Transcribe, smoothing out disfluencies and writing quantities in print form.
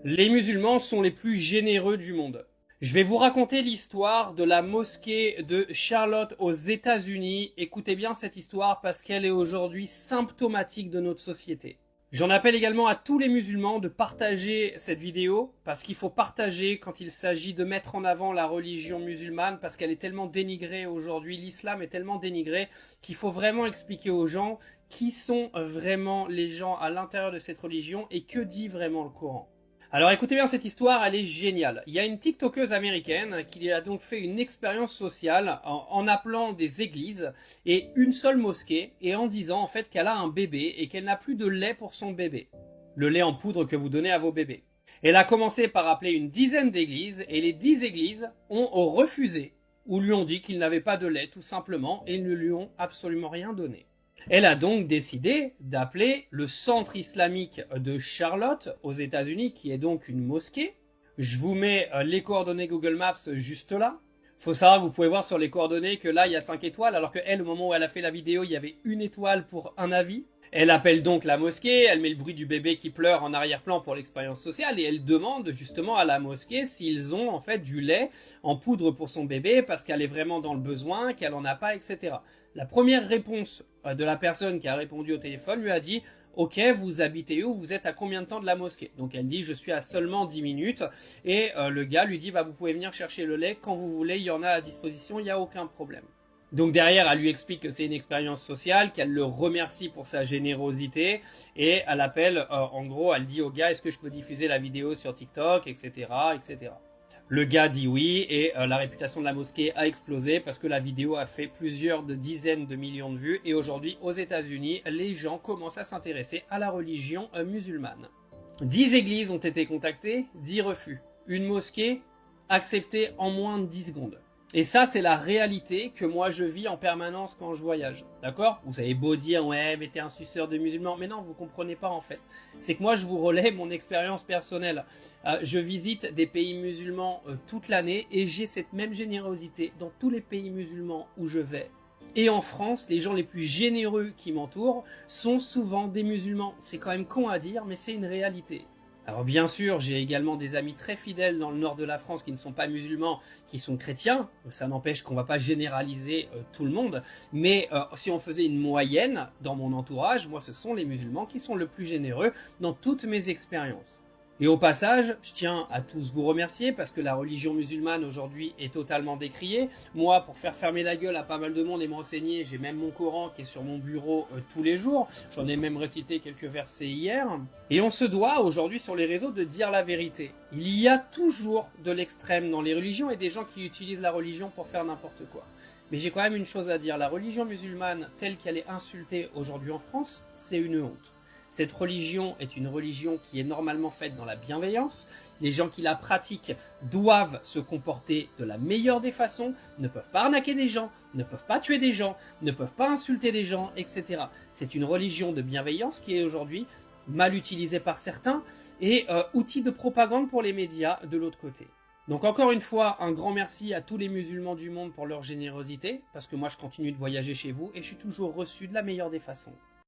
Les musulmans sont les plus généreux du monde. Je vais vous raconter l'histoire de la mosquée de Charlotte aux États-Unis. Écoutez bien cette histoire parce qu'elle est aujourd'hui symptomatique de notre société. J'en appelle également à tous les musulmans de partager cette vidéo parce qu'il faut partager quand il s'agit de mettre en avant la religion musulmane parce qu'elle est tellement dénigrée aujourd'hui, l'islam est tellement dénigré qu'il faut vraiment expliquer aux gens qui sont vraiment les gens à l'intérieur de cette religion et que dit vraiment le Coran. Alors écoutez bien cette histoire, elle est géniale. Il y a une TikTokeuse américaine qui a donc fait une expérience sociale en appelant des églises et une seule mosquée et en disant en fait qu'elle a un bébé et qu'elle n'a plus de lait pour son bébé. Le lait en poudre que vous donnez à vos bébés. Elle a commencé par appeler une dizaine d'églises et les 10 églises ont refusé ou lui ont dit qu'ils n'avaient pas de lait tout simplement et ne lui ont absolument rien donné. Elle a donc décidé d'appeler le centre islamique de Charlotte aux États-Unis, qui est donc une mosquée. Je vous mets les coordonnées Google Maps juste là. Faut savoir que vous pouvez voir sur les coordonnées que là il y a 5 étoiles, alors qu'elle, au moment où elle a fait la vidéo, il y avait une étoile pour un avis. Elle appelle donc la mosquée, elle met le bruit du bébé qui pleure en arrière-plan pour l'expérience sociale et elle demande justement à la mosquée s'ils ont en fait du lait en poudre pour son bébé parce qu'elle est vraiment dans le besoin, qu'elle en a pas, etc. La première réponse de la personne qui a répondu au téléphone lui a dit « Ok, vous habitez où? Vous êtes à combien de temps de la mosquée ?» Donc elle dit « Je suis à seulement 10 minutes. » Et le gars lui dit bah, « Vous pouvez venir chercher le lait quand vous voulez, il y en a à disposition, il n'y a aucun problème. » Donc derrière, elle lui explique que c'est une expérience sociale, qu'elle le remercie pour sa générosité et elle appelle, en gros, elle dit au gars « Est-ce que je peux diffuser la vidéo sur TikTok, etc. etc. » Le gars dit oui et la réputation de la mosquée a explosé parce que la vidéo a fait plusieurs dizaines de millions de vues et aujourd'hui aux États-Unis, les gens commencent à s'intéresser à la religion musulmane. 10 églises ont été contactées, 10 refus. Une mosquée acceptée en moins de 10 secondes. Et ça, c'est la réalité que moi je vis en permanence quand je voyage. D'accord? Vous avez beau dire, ouais, mais t'es un suceur de musulmans. Mais non, vous comprenez pas en fait. C'est que moi, je vous relais mon expérience personnelle. Je visite des pays musulmans toute l'année et j'ai cette même générosité dans tous les pays musulmans où je vais. Et en France, les gens les plus généreux qui m'entourent sont souvent des musulmans. C'est quand même con à dire, mais c'est une réalité. Alors bien sûr, j'ai également des amis très fidèles dans le nord de la France qui ne sont pas musulmans, qui sont chrétiens. Ça n'empêche qu'on ne va pas généraliser tout le monde. Mais si on faisait une moyenne dans mon entourage, moi ce sont les musulmans qui sont le plus généreux dans toutes mes expériences. Et au passage, je tiens à tous vous remercier parce que la religion musulmane aujourd'hui est totalement décriée. Moi, pour faire fermer la gueule à pas mal de monde et me renseigner, j'ai même mon Coran qui est sur mon bureau tous les jours. J'en ai même récité quelques versets hier. Et on se doit aujourd'hui sur les réseaux de dire la vérité. Il y a toujours de l'extrême dans les religions et des gens qui utilisent la religion pour faire n'importe quoi. Mais j'ai quand même une chose à dire, la religion musulmane telle qu'elle est insultée aujourd'hui en France, c'est une honte. Cette religion est une religion qui est normalement faite dans la bienveillance. Les gens qui la pratiquent doivent se comporter de la meilleure des façons, ne peuvent pas arnaquer des gens, ne peuvent pas tuer des gens, ne peuvent pas insulter des gens, etc. C'est une religion de bienveillance qui est aujourd'hui mal utilisée par certains et outil de propagande pour les médias de l'autre côté. Donc encore une fois, un grand merci à tous les musulmans du monde pour leur générosité, parce que moi je continue de voyager chez vous et je suis toujours reçu de la meilleure des façons.